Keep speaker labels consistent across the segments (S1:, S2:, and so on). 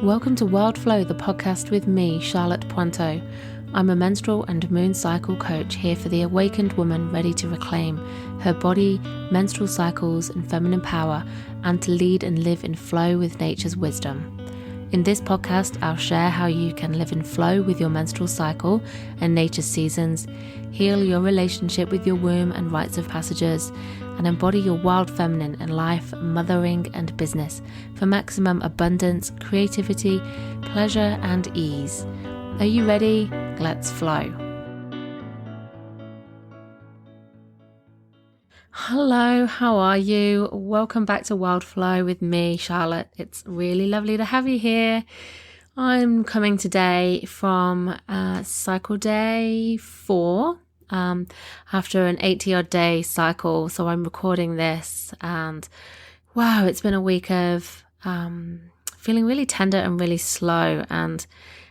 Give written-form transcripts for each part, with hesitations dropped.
S1: Welcome to Wild Flow, the podcast with me, Charlotte Pointeau. I'm a menstrual and moon cycle coach here for the awakened woman ready to reclaim her body, menstrual cycles and feminine power, and to lead and live in flow with nature's wisdom. In this podcast, I'll share how you can live in flow with your menstrual cycle and nature's seasons, heal your relationship with your womb and rites of passages, and embody your wild feminine in life, mothering, and business for maximum abundance, creativity, pleasure, and ease. Are you ready? Let's flow. Hello, how are you? Welcome back to Wild Flow with me, Charlotte. It's really lovely to have you here. I'm coming today from cycle day 4. After an 80-odd day cycle, so I'm recording this, and wow, it's been a week of feeling really tender and really slow, and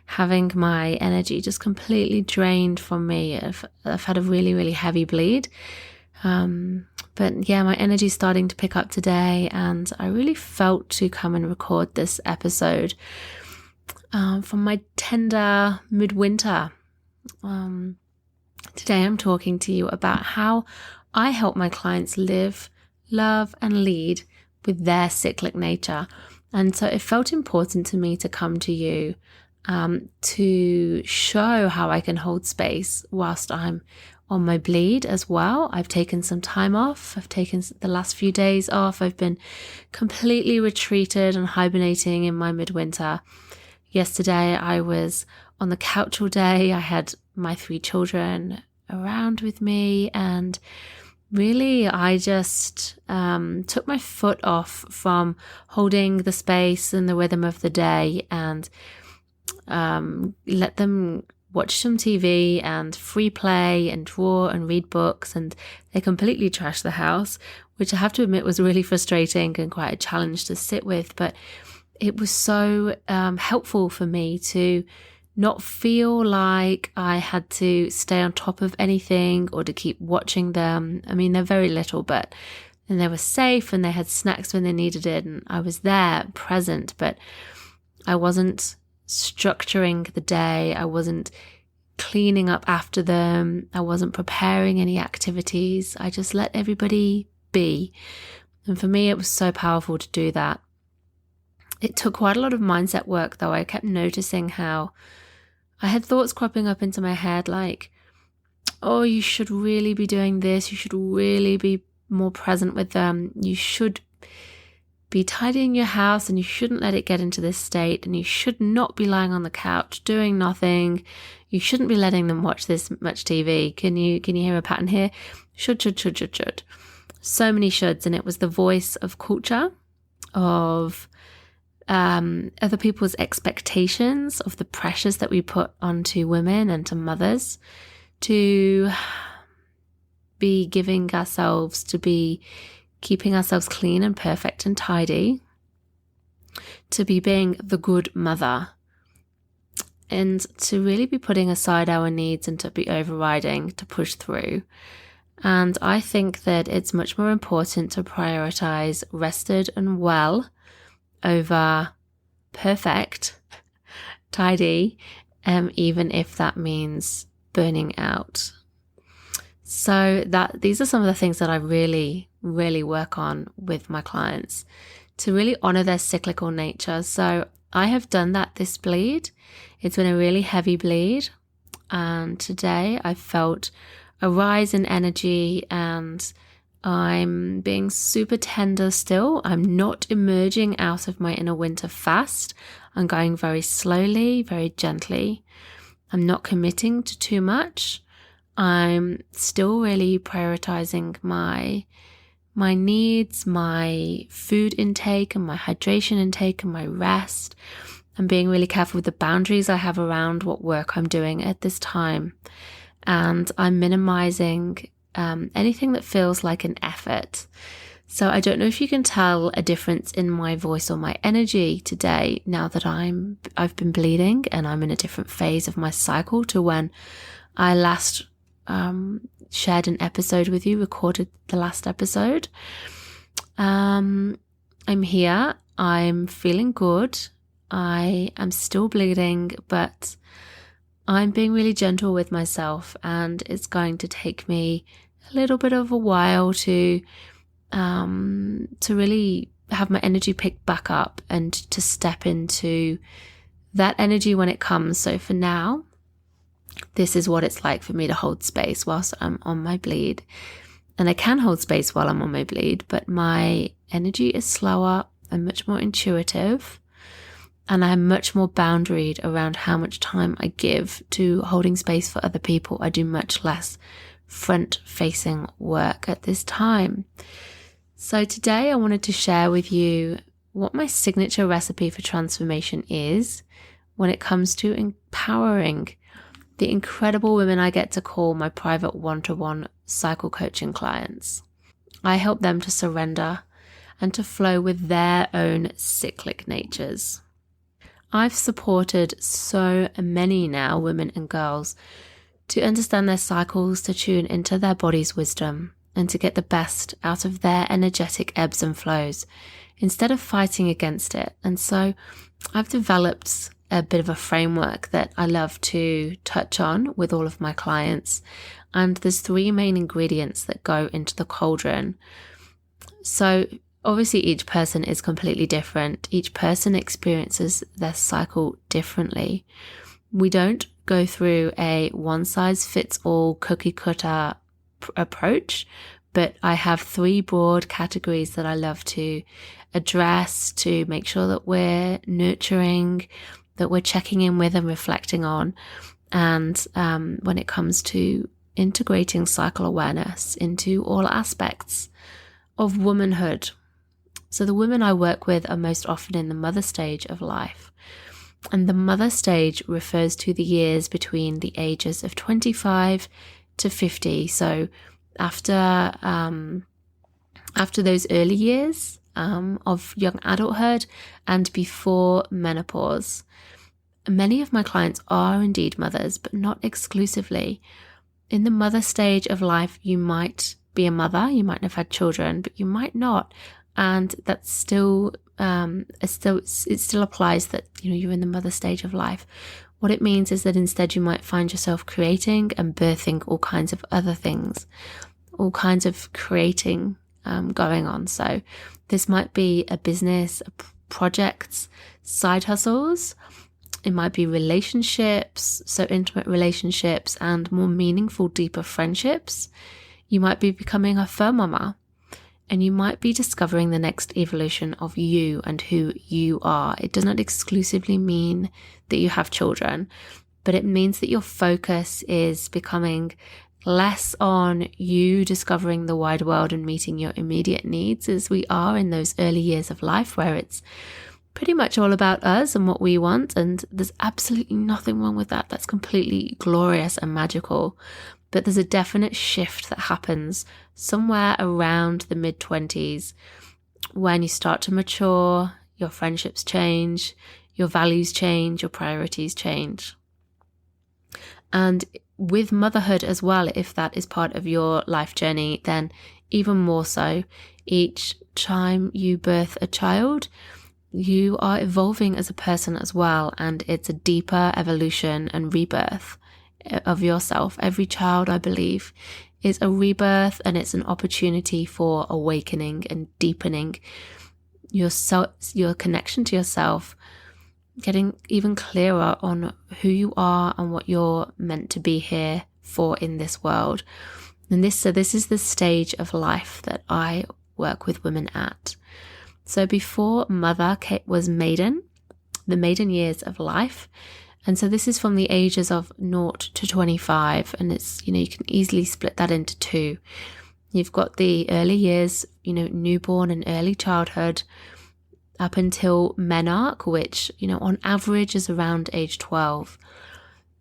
S1: having my energy just completely drained from me. I've had a really heavy bleed, but yeah, my energy's starting to pick up today, and I really felt to come and record this episode from my tender midwinter. Today I'm talking to you about how I help my clients live, love, and lead with their cyclic nature. And so it felt important to me to come to you to show how I can hold space whilst I'm on my bleed as well. I've taken some time off. I've taken the last few days off. I've been completely retreated and hibernating in my midwinter. Yesterday I was on the couch all day. I had my 3 children around with me, and really I just took my foot off from holding the space and the rhythm of the day, and let them watch some TV and free play and draw and read books, and they completely trashed the house, which I have to admit was really frustrating and quite a challenge to sit with, but it was so helpful for me to not feel like I had to stay on top of anything or to keep watching them. I mean, they're very little, and they were safe and they had snacks when they needed it, and I was there present, but I wasn't structuring the day. I wasn't cleaning up after them. I wasn't preparing any activities. I just let everybody be. And for me, it was so powerful to do that. It took quite a lot of mindset work, though. I kept noticing how I had thoughts cropping up into my head like, oh, you should really be doing this. You should really be more present with them. You should be tidying your house, and you shouldn't let it get into this state. And you should not be lying on the couch doing nothing. You shouldn't be letting them watch this much TV. Can you hear a pattern here? Should. So many shoulds. And it was the voice of culture, of other people's expectations, of the pressures that we put onto women and to mothers to be giving ourselves, to be keeping ourselves clean and perfect and tidy, to be being the good mother, and to really be putting aside our needs and to be overriding, to push through. And I think that it's much more important to prioritize rested and well over perfect, tidy, even if that means burning out. So these are some of the things that I really work on with my clients to really honor their cyclical nature. So I have done that this bleed. It's been a really heavy bleed, and today I felt a rise in energy, and I'm being super tender still. I'm not emerging out of my inner winter fast. I'm going very slowly, very gently. I'm not committing to too much. I'm still really prioritizing my needs, my food intake and my hydration intake and my rest. I'm being really careful with the boundaries I have around what work I'm doing at this time. And I'm minimizing anything that feels like an effort. So I don't know if you can tell a difference in my voice or my energy today now that I've been bleeding and I'm in a different phase of my cycle to when I last shared an episode with you, recorded the last episode. I'm here. I'm feeling good. I am still bleeding, but I'm being really gentle with myself, and it's going to take me a little bit of a while to really have my energy picked back up and to step into that energy when it comes. So for now, this is what it's like for me to hold space whilst I'm on my bleed. And I can hold space while I'm on my bleed, but my energy is slower and much more intuitive. And I'm much more boundaried around how much time I give to holding space for other people. I do much less front-facing work at this time. So today I wanted to share with you what my signature recipe for transformation is when it comes to empowering the incredible women I get to call my private one-to-one cycle coaching clients. I help them to surrender and to flow with their own cyclic natures. I've supported so many now women and girls to understand their cycles, to tune into their body's wisdom, and to get the best out of their energetic ebbs and flows instead of fighting against it. And so I've developed a bit of a framework that I love to touch on with all of my clients. And there's 3 main ingredients that go into the cauldron. So obviously each person is completely different. Each person experiences their cycle differently. We don't go through a one-size-fits-all cookie-cutter approach, but I have 3 broad categories that I love to address to make sure that we're nurturing, that we're checking in with and reflecting on. And when it comes to integrating cycle awareness into all aspects of womanhood. So the women I work with are most often in the mother stage of life. And the mother stage refers to the years between the ages of 25 to 50. So after those early years of young adulthood and before menopause. Many of my clients are indeed mothers, but not exclusively. In the mother stage of life, you might be a mother, you might have had children, but you might not. And that's still, it still applies that, you're in the mother stage of life. What it means is that instead you might find yourself creating and birthing all kinds of other things, all kinds of creating going on. So this might be a business, projects, side hustles. It might be relationships, so intimate relationships and more meaningful, deeper friendships. You might be becoming a fur mama, and you might be discovering the next evolution of you and who you are. It does not exclusively mean that you have children, but it means that your focus is becoming less on you discovering the wide world and meeting your immediate needs, as we are in those early years of life where it's pretty much all about us and what we want. And there's absolutely nothing wrong with that. That's completely glorious and magical. But there's a definite shift that happens somewhere around the mid-20s when you start to mature, your friendships change, your values change, your priorities change. And with motherhood as well, if that is part of your life journey, then even more so. Each time you birth a child, you are evolving as a person as well, and it's a deeper evolution and rebirth of yourself. Every child, I believe, is a rebirth, and it's an opportunity for awakening and deepening your connection to yourself, getting even clearer on who you are and what you're meant to be here for in this world. And this is the stage of life that I work with women at. So before mother was maiden, the maiden years of life. And so this is from the ages of 0 to 25. And it's, you can easily split that into 2. You've got the early years, newborn and early childhood up until menarche, which, on average is around age 12.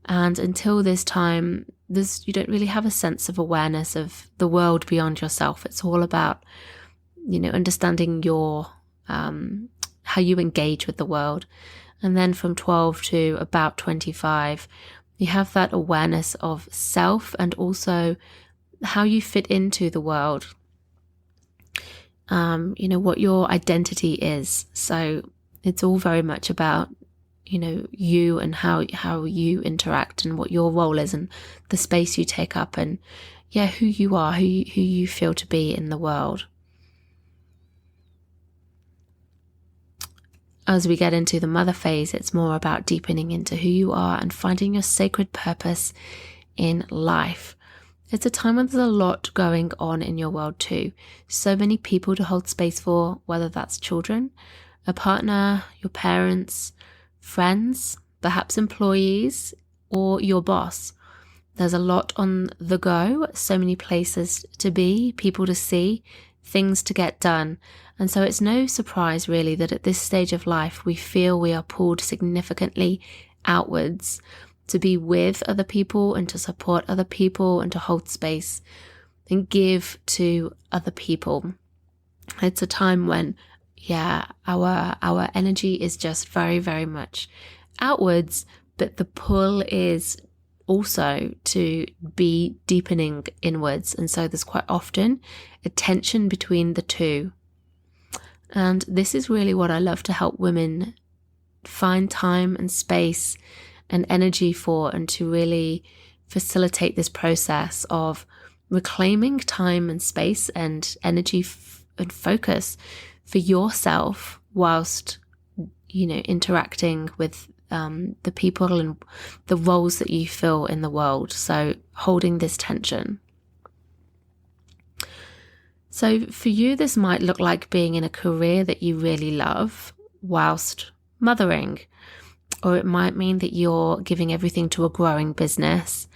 S1: And until this time, you don't really have a sense of awareness of the world beyond yourself. It's all about, understanding your how you engage with the world. And then from 12 to about 25, you have that awareness of self and also how you fit into the world. What your identity is. So it's all very much about you and how you interact and what your role is and the space you take up and who you are, who you feel to be in the world. As we get into the mother phase, it's more about deepening into who you are and finding your sacred purpose in life. It's a time when there's a lot going on in your world too. So many people to hold space for, whether that's children, a partner, your parents, friends, perhaps employees, or your boss. There's a lot on the go, so many places to be, people to see, things to get done. And so it's no surprise really that at this stage of life we feel we are pulled significantly outwards to be with other people and to support other people and to hold space and give to other people. It's a time when our energy is just very, very much outwards, but the pull is also to be deepening inwards. And so there's quite often a tension between the two. And this is really what I love to help women find time and space and energy for, and to really facilitate this process of reclaiming time and space and energy and focus for yourself whilst, interacting with the people and the roles that you fill in the world. So holding this tension. So for you, this might look like being in a career that you really love whilst mothering, or it might mean that you're giving everything to a growing business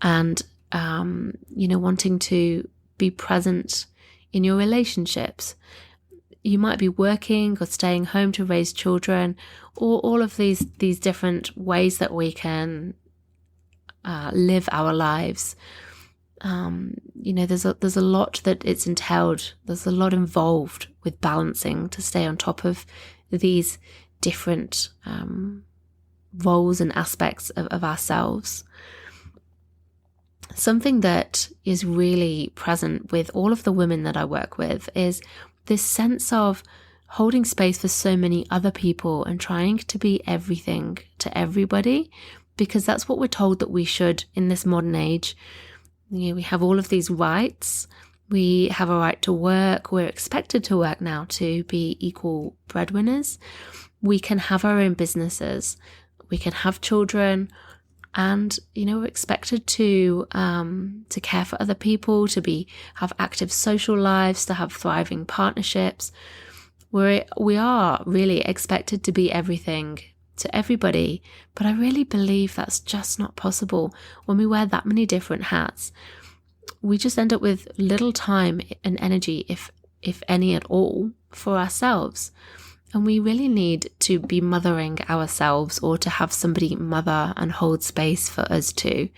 S1: and, wanting to be present in your relationships. You might be working or staying home to raise children, or all of these different ways that we can live our lives. There's a lot that it's entailed. There's a lot involved with balancing to stay on top of these different roles and aspects of ourselves. Something that is really present with all of the women that I work with is this sense of holding space for so many other people and trying to be everything to everybody, because that's what we're told that we should in this modern age. We have all of these rights. We have a right to work. We're expected to work now to be equal breadwinners. We can have our own businesses. We can have children. And, we're expected to care for other people, to have active social lives, to have thriving partnerships. We are really expected to be everything to everybody, but I really believe that's just not possible when we wear that many different hats. We just end up with little time and energy, if any at all, for ourselves. And we really need to be mothering ourselves, or to have somebody mother and hold space for us too.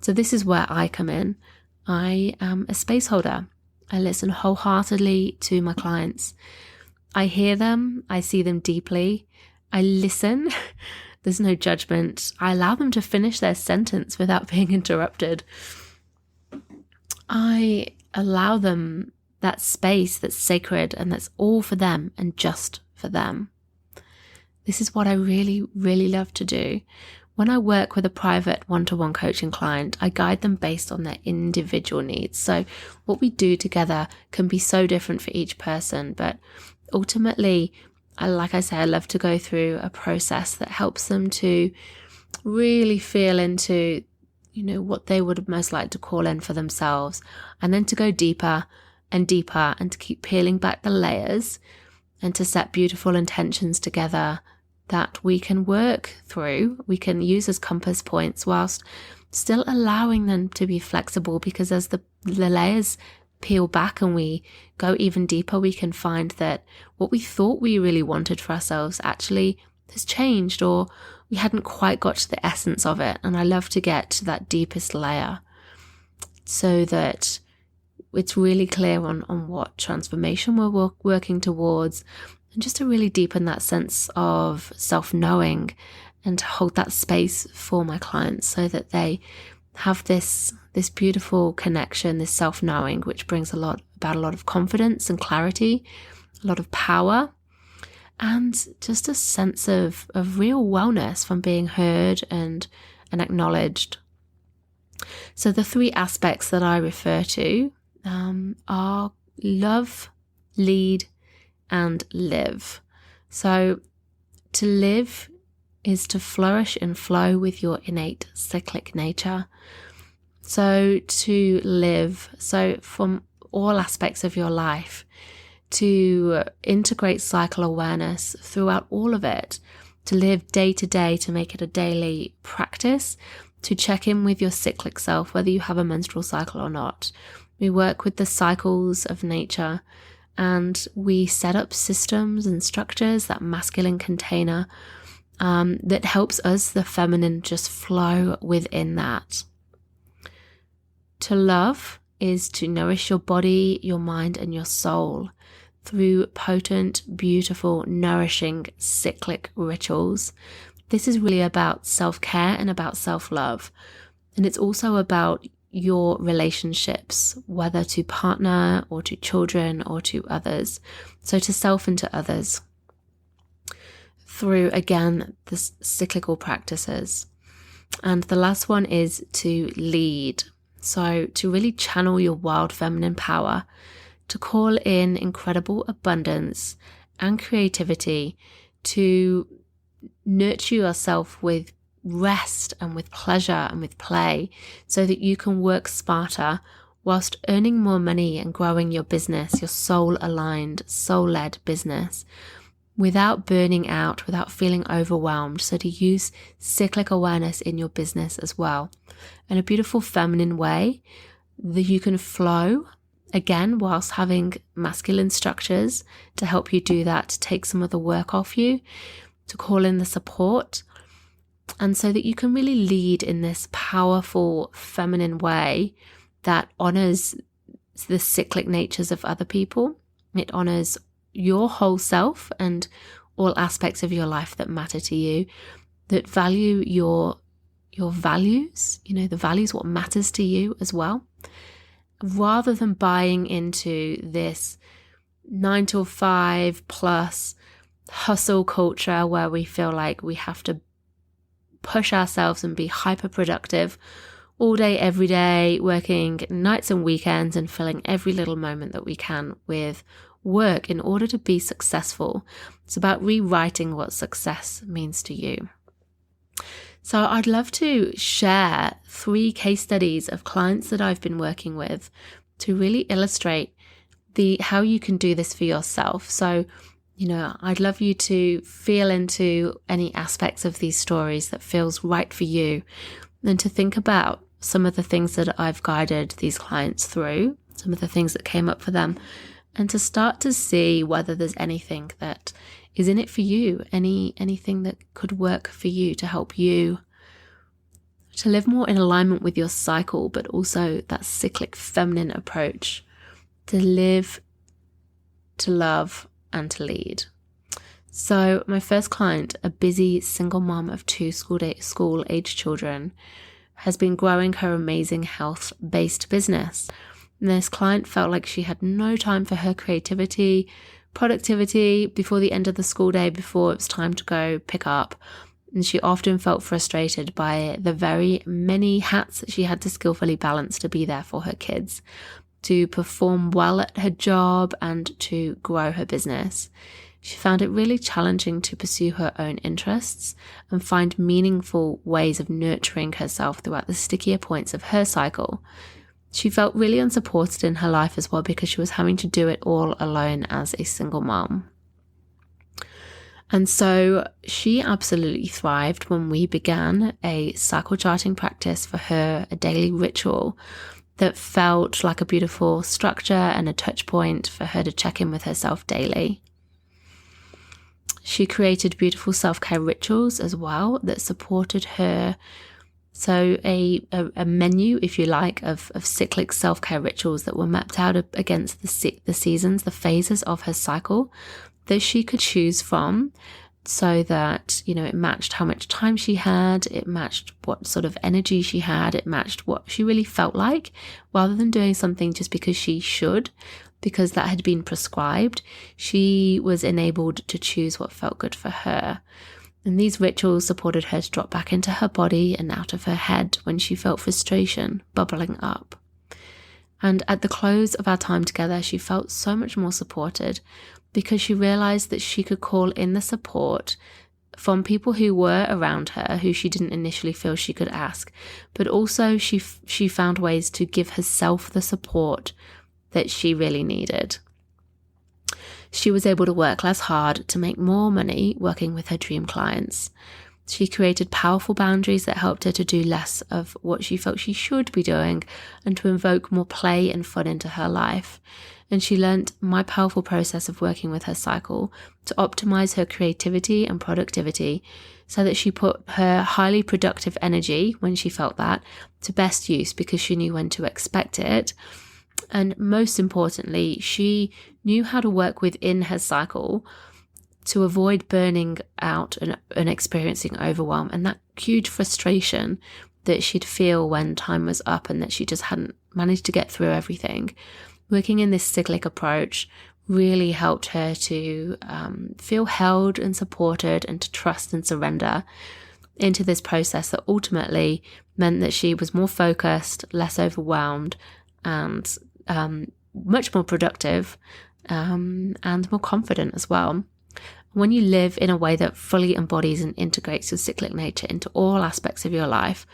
S1: So this is where I come in. I am a space holder. I listen wholeheartedly to my clients. I hear them. I see them deeply. I listen. There's no judgment. I allow them to finish their sentence without being interrupted. I allow them that space that's sacred and that's all for them and just for them. This is what I really, really love to do. When I work with a private one-to-one coaching client, I guide them based on their individual needs. So what we do together can be so different for each person, but ultimately, like I say, I love to go through a process that helps them to really feel into, what they would most like to call in for themselves, and then to go deeper and deeper and to keep peeling back the layers and to set beautiful intentions together that we can work through, we can use as compass points whilst still allowing them to be flexible, because as the layers peel back and we go even deeper, we can find that what we thought we really wanted for ourselves actually has changed, or we hadn't quite got to the essence of it. And I love to get to that deepest layer so that it's really clear on what transformation we're working towards, and just to really deepen that sense of self-knowing and to hold that space for my clients so that they have this beautiful connection, this self-knowing, which brings a lot of confidence and clarity, a lot of power. and just a sense of real wellness from being heard and acknowledged. So the 3 aspects that I refer to are love, lead, and live. So to live is to flourish and flow with your innate cyclic nature. So to live, so from all aspects of your life, to integrate cycle awareness throughout all of it, to live day to day, to make it a daily practice, to check in with your cyclic self, whether you have a menstrual cycle or not. We work with the cycles of nature, and we set up systems and structures, that masculine container, that helps us, the feminine, just flow within that. To love is to nourish your body, your mind, and your soul through potent, beautiful, nourishing cyclic rituals. This is really about self-care and about self-love. And it's also about your relationships, whether to partner or to children or to others. So to self and to others. Through, again, the cyclical practices. And the last one is to lead. So to really channel your wild feminine power, to call in incredible abundance and creativity, to nurture yourself with rest and with pleasure and with play, so that you can work smarter whilst earning more money and growing your business, your soul-aligned, soul-led business, without burning out, without feeling overwhelmed. So to use cyclic awareness in your business as well, in a beautiful feminine way, that you can flow, again, whilst having masculine structures to help you do that, to take some of the work off you, to call in the support, and so that you can really lead in this powerful feminine way that honors the cyclic natures of other people. It honors your whole self and all aspects of your life that matter to you, that value your values, the values, what matters to you as well, rather than buying into this 9 to 5 plus hustle culture where we feel like we have to push ourselves and be hyper productive all day, every day, working nights and weekends and filling every little moment that we can with work in order to be successful. It's about rewriting what success means to you. So I'd love to share 3 case studies of clients that I've been working with to really illustrate how you can do this for yourself. So, I'd love you to feel into any aspects of these stories that feels right for you, and to think about some of the things that I've guided these clients through, some of the things that came up for them, and to start to see whether there's anything that is in it for you, anything that could work for you to help you to live more in alignment with your cycle, but also that cyclic feminine approach to live, to love, and to lead. So my first client, a busy single mom of 2 school-age children, has been growing her amazing health-based business. And this client felt like she had no time for her creativity, productivity before the end of the school day, before it was time to go pick up. And she often felt frustrated by the very many hats that she had to skillfully balance to be there for her kids, to perform well at her job, and to grow her business. She found it really challenging to pursue her own interests and find meaningful ways of nurturing herself throughout the stickier points of her cycle. She felt really unsupported in her life as well, because she was having to do it all alone as a single mom. And so she absolutely thrived when we began a cycle charting practice for her, a daily ritual that felt like a beautiful structure and a touch point for her to check in with herself daily. She created beautiful self-care rituals as well that supported her. So a menu, if you like, of cyclic self-care rituals that were mapped out against the seasons, the phases of her cycle that she could choose from, so that, it matched how much time she had, it matched what sort of energy she had, it matched what she really felt like, rather than doing something just because she should, because that had been prescribed, she was enabled to choose what felt good for her. And these rituals supported her to drop back into her body and out of her head when she felt frustration bubbling up. And at the close of our time together, she felt so much more supported because she realized that she could call in the support from people who were around her, who she didn't initially feel she could ask, but also she found ways to give herself the support that she really needed. She was able to work less hard to make more money working with her dream clients. She created powerful boundaries that helped her to do less of what she felt she should be doing and to invoke more play and fun into her life. And she learnt my powerful process of working with her cycle to optimize her creativity and productivity so that she put her highly productive energy, when she felt that, to best use because she knew when to expect it. And most importantly, she knew how to work within her cycle to avoid burning out and experiencing overwhelm and that huge frustration that she'd feel when time was up and that she just hadn't managed to get through everything. Working in this cyclic approach really helped her to feel held and supported and to trust and surrender into this process that ultimately meant that she was more focused, less overwhelmed, and much more productive and more confident as well. When you live in a way that fully embodies and integrates your cyclic nature into all aspects of your life,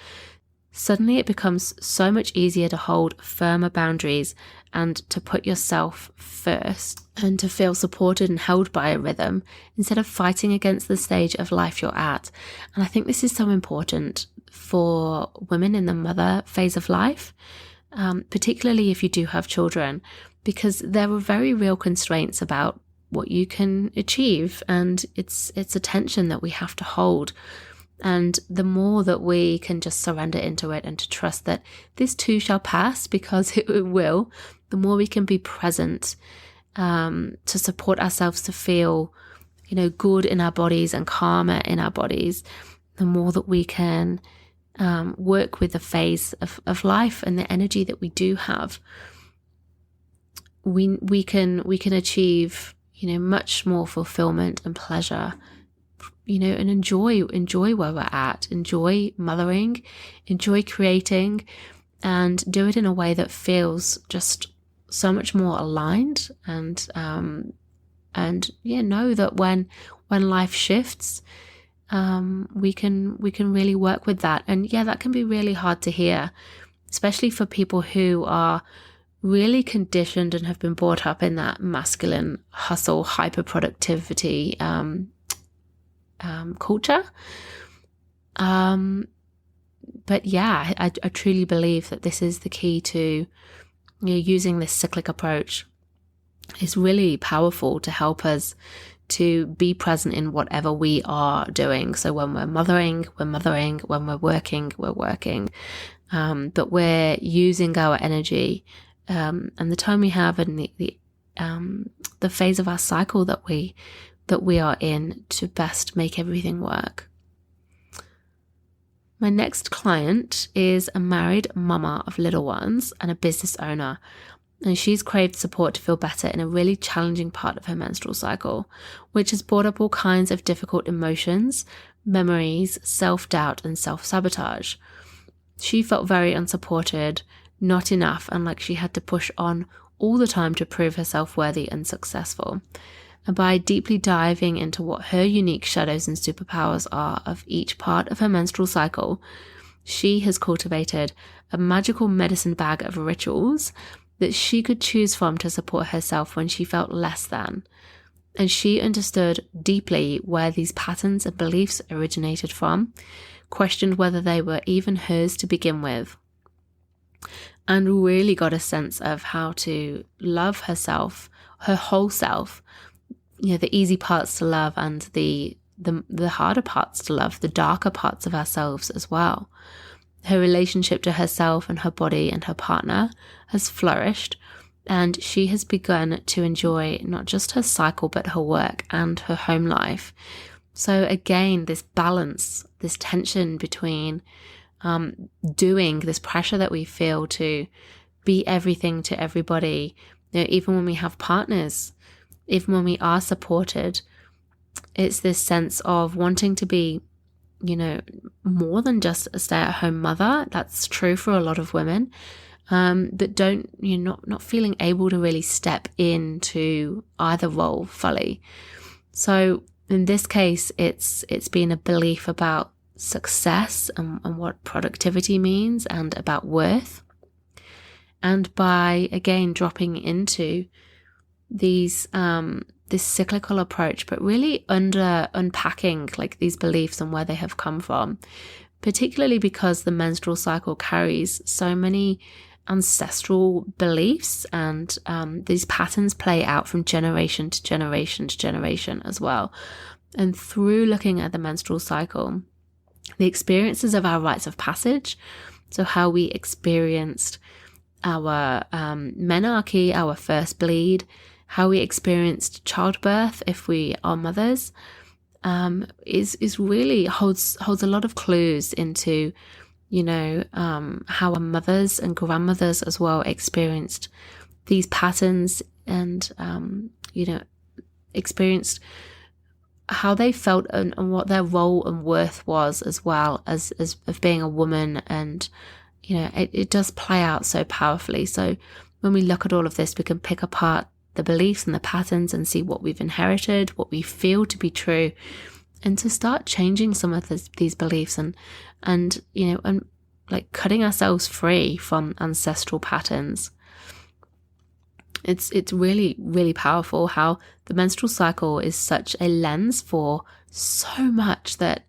S1: suddenly it becomes so much easier to hold firmer boundaries and to put yourself first and to feel supported and held by a rhythm instead of fighting against the stage of life you're at. And I think this is so important for women in the mother phase of life, particularly if you do have children, because there are very real constraints about what you can achieve, and it's a tension that we have to hold. And the more that we can just surrender into it and to trust that this too shall pass, because it will, the more we can be present to support ourselves to feel, good in our bodies and calmer in our bodies, the more that we can work with the phase of life and the energy that we do have. We can achieve much more fulfillment and pleasure, and enjoy where we're at, enjoy mothering, enjoy creating, and do it in a way that feels just so much more aligned. And know that when life shifts, we can really work with that. And that can be really hard to hear, especially for people who are really conditioned and have been brought up in that masculine hustle, hyper productivity culture. But I truly believe that this is the key to using this cyclic approach is really powerful to help us to be present in whatever we are doing. So when we're mothering, we're mothering. When we're working, we're working. But we're using our energy and the time we have and the phase of our cycle that we are in to best make everything work. My next client is a married mama of little ones and a business owner, and she's craved support to feel better in a really challenging part of her menstrual cycle, which has brought up all kinds of difficult emotions, memories, self-doubt, and self-sabotage. She felt very unsupported, not enough, and like she had to push on all the time to prove herself worthy and successful. And by deeply diving into what her unique shadows and superpowers are of each part of her menstrual cycle, she has cultivated a magical medicine bag of rituals that she could choose from to support herself when she felt less than. And she understood deeply where these patterns and beliefs originated from, questioned whether they were even hers to begin with, and really got a sense of how to love herself, her whole self, the easy parts to love and the harder parts to love, the darker parts of ourselves as well. Her relationship to herself and her body and her partner has flourished, and she has begun to enjoy not just her cycle, but her work and her home life. So again, this balance, this tension between doing, this pressure that we feel to be everything to everybody, even when we have partners, even when we are supported, it's this sense of wanting to be, more than just a stay-at-home mother. That's true for a lot of women, but not feeling able to really step into either role fully. So in this case, it's been a belief about success and what productivity means, and about worth. And by, again, dropping into these this cyclical approach, but really unpacking like these beliefs and where they have come from, particularly because the menstrual cycle carries so many ancestral beliefs, and these patterns play out from generation to generation to generation as well. And through looking at the menstrual cycle, the experiences of our rites of passage, so how we experienced our menarche, our first bleed, how we experienced childbirth if we are mothers, is really holds a lot of clues into how our mothers and grandmothers as well experienced these patterns, and experienced how they felt and what their role and worth was, as well as of being a woman. And it does play out so powerfully. So when we look at all of this, we can pick apart the beliefs and the patterns and see what we've inherited, what we feel to be true, and to start changing some of these beliefs and like cutting ourselves free from ancestral patterns. It's really, really powerful how the menstrual cycle is such a lens for so much that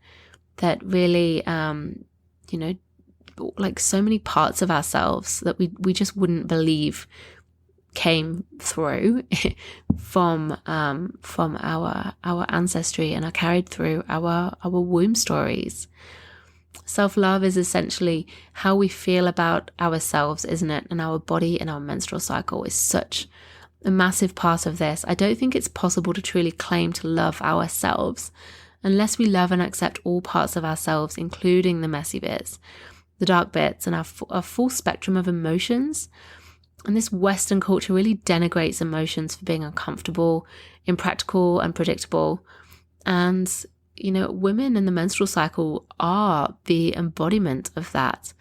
S1: really, like so many parts of ourselves that we just wouldn't believe came through from our ancestry and are carried through our womb stories. Self-love is essentially how we feel about ourselves, isn't it? And our body and our menstrual cycle is such a massive part of this. I don't think it's possible to truly claim to love ourselves unless we love and accept all parts of ourselves, including the messy bits, the dark bits, and our full spectrum of emotions. And this Western culture really denigrates emotions for being uncomfortable, impractical, unpredictable. And women in the menstrual cycle are the embodiment of that.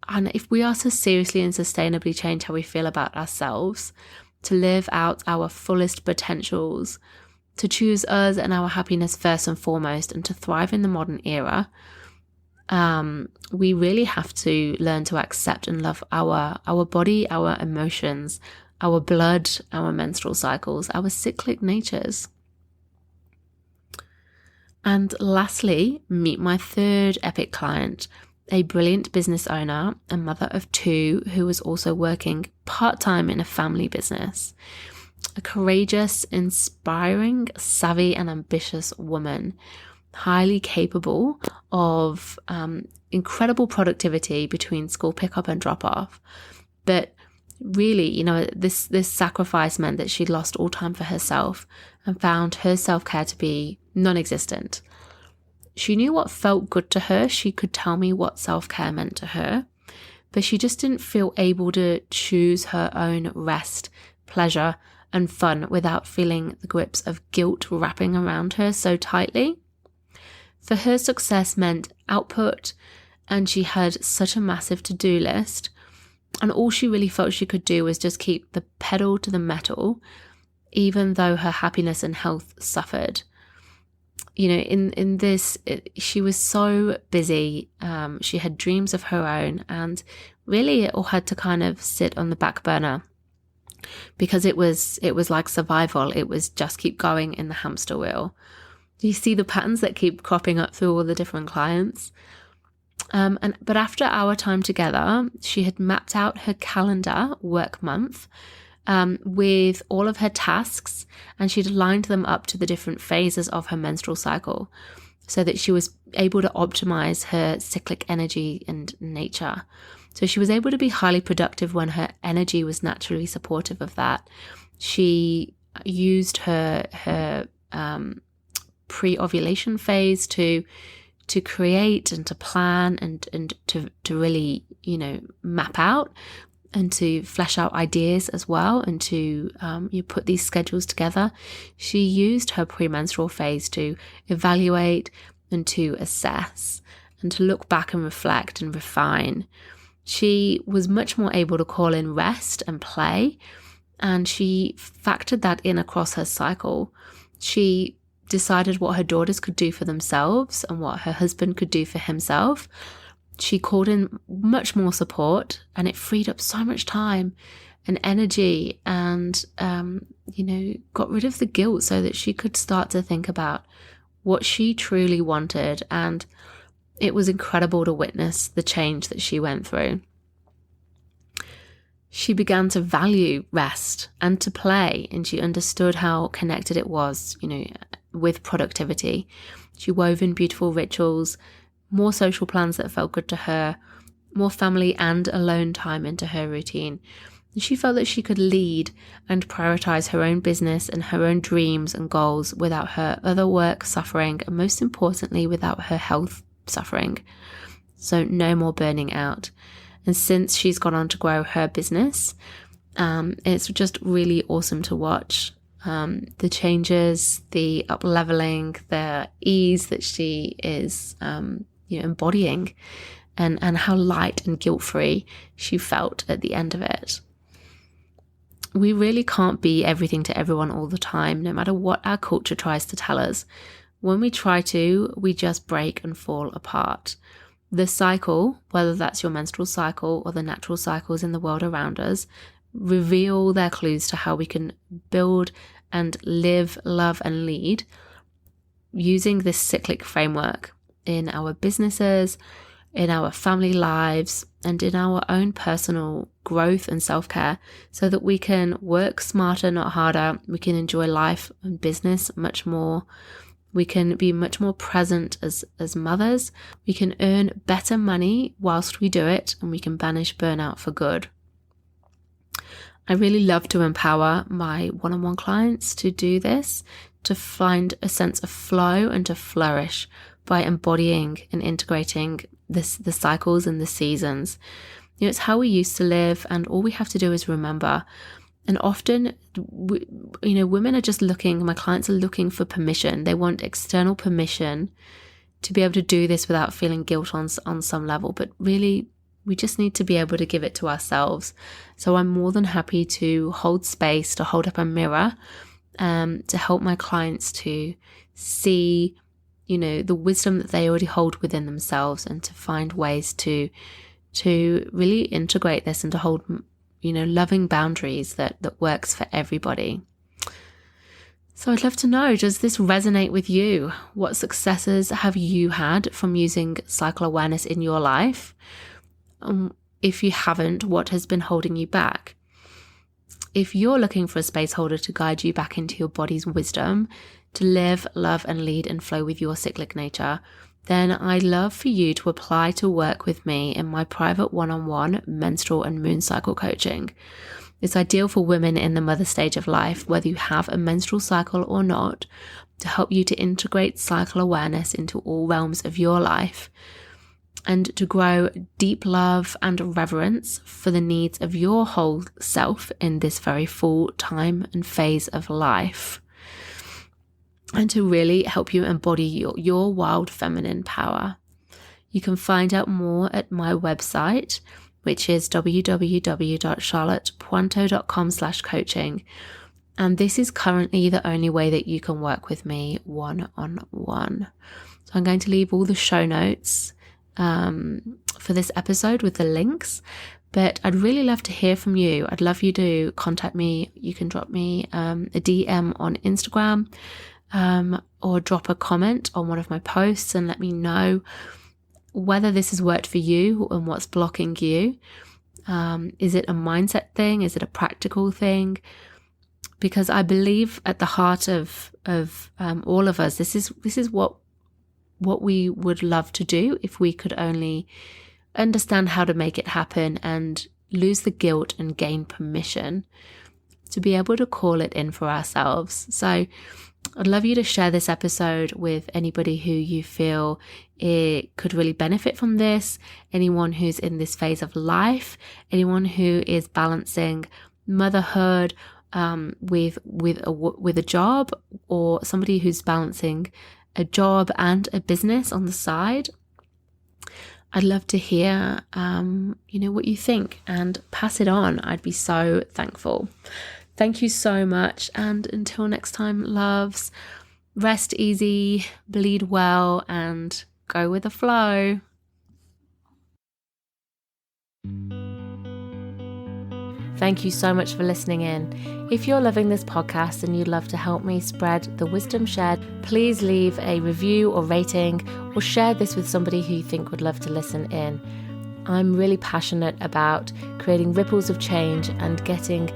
S1: And if we are to seriously and sustainably change how we feel about ourselves, to live out our fullest potentials, to choose us and our happiness first and foremost, and to thrive in the modern era, we really have to learn to accept and love our body, our emotions, our blood, our menstrual cycles, our cyclic natures. And lastly, meet my third epic client, a brilliant business owner and mother of two who was also working part-time in a family business. A courageous, inspiring, savvy and ambitious woman, highly capable of incredible productivity between school pickup and drop-off. But really, this sacrifice meant that she lost all time for herself and found her self-care to be non-existent. She knew what felt good to her. She could tell me what self-care meant to her, but she just didn't feel able to choose her own rest, pleasure, and fun without feeling the grips of guilt wrapping around her so tightly. For her, success meant output, and she had such a massive to-do list, and all she really felt she could do was just keep the pedal to the metal, even though her happiness and health suffered. In this, she was so busy. She had dreams of her own, and really it all had to kind of sit on the back burner because it was like survival. It was just keep going in the hamster wheel. You see the patterns that keep cropping up through all the different clients. But after our time together, she had mapped out her calendar work month with all of her tasks, and she'd aligned them up to the different phases of her menstrual cycle so that she was able to optimize her cyclic energy and nature. So she was able to be highly productive when her energy was naturally supportive of that. She used her pre-ovulation phase to create and to plan and to really, map out. and to flesh out ideas as well, and to you put these schedules together, she used her premenstrual phase to evaluate and to assess and to look back and reflect and refine. She was much more able to call in rest and play, and she factored that in across her cycle. She decided what her daughters could do for themselves and what her husband could do for himself. She called in much more support, and it freed up so much time and energy, and got rid of the guilt so that she could start to think about what she truly wanted. And it was incredible to witness the change that she went through. She began to value rest and to play, and she understood how connected it was, with productivity. She wove in beautiful rituals, more social plans that felt good to her, more family and alone time into her routine. And she felt that she could lead and prioritize her own business and her own dreams and goals without her other work suffering, and most importantly, without her health suffering. So no more burning out. And since she's gone on to grow her business, it's just really awesome to watch. The changes, the up-leveling, the ease that she is embodying, and how light and guilt-free she felt at the end of it. We really can't be everything to everyone all the time, no matter what our culture tries to tell us. When we try to, we just break and fall apart. The cycle, whether that's your menstrual cycle or the natural cycles in the world around us, reveal their clues to how we can build and live, love, and lead using this cyclic framework in our businesses, in our family lives, and in our own personal growth and self-care, so that we can work smarter, not harder. We can enjoy life and business much more. We can be much more present as mothers. We can earn better money whilst we do it, and we can banish burnout for good. I really love to empower my one-on-one clients to do this, to find a sense of flow and to flourish by embodying and integrating the cycles and the seasons. It's how we used to live, and all we have to do is remember. And often, women are just looking, my clients are looking for permission. They want external permission to be able to do this without feeling guilt on some level. But really, we just need to be able to give it to ourselves. So I'm more than happy to hold space, to hold up a mirror, to help my clients to see, the wisdom that they already hold within themselves, and to find ways to really integrate this and to hold loving boundaries that works for everybody. So I'd love to know, does this resonate with you? What successes have you had from using cycle awareness in your life? If you haven't, what has been holding you back? If you're looking for a space holder to guide you back into your body's wisdom, to live, love, and lead and flow with your cyclic nature, then I'd love for you to apply to work with me in my private one-on-one menstrual and moon cycle coaching. It's ideal for women in the mother stage of life, whether you have a menstrual cycle or not, to help you to integrate cycle awareness into all realms of your life, and to grow deep love and reverence for the needs of your whole self in this very full time and phase of life, and to really help you embody your wild feminine power. You can find out more at my website, which is www.charlottepuanto.com/coaching. And this is currently the only way that you can work with me one-on-one. So I'm going to leave all the show notes for this episode with the links, but I'd really love to hear from you. I'd love you to contact me. You can drop me a DM on Instagram, or drop a comment on one of my posts and let me know whether this has worked for you and what's blocking you. Is it a mindset thing? Is it a practical thing? Because I believe at the heart of all of us, this is what we would love to do if we could only understand how to make it happen and lose the guilt and gain permission to be able to call it in for ourselves. So I'd love you to share this episode with anybody who you feel it could really benefit from this, anyone who's in this phase of life, anyone who is balancing motherhood with a job, or somebody who's balancing a job and a business on the side. I'd love to hear, what you think, and pass it on. I'd be so thankful. Thank you so much. And until next time, loves, rest easy, bleed well, and go with the flow. Thank you so much for listening in. If you're loving this podcast and you'd love to help me spread the wisdom shared, please leave a review or rating, or share this with somebody who you think would love to listen in. I'm really passionate about creating ripples of change and getting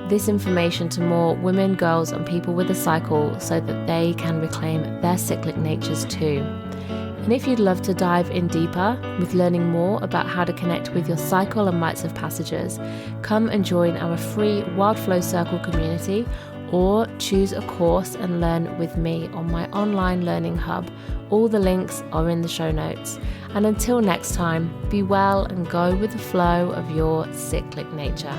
S1: this information to more women, girls, and people with a cycle so that they can reclaim their cyclic natures too. And if you'd love to dive in deeper with learning more about how to connect with your cycle and rites of passages, come and join our free Wild Flow Circle community, or choose a course and learn with me on my online learning hub. All the links are in the show notes. And until next time, be well and go with the flow of your cyclic nature.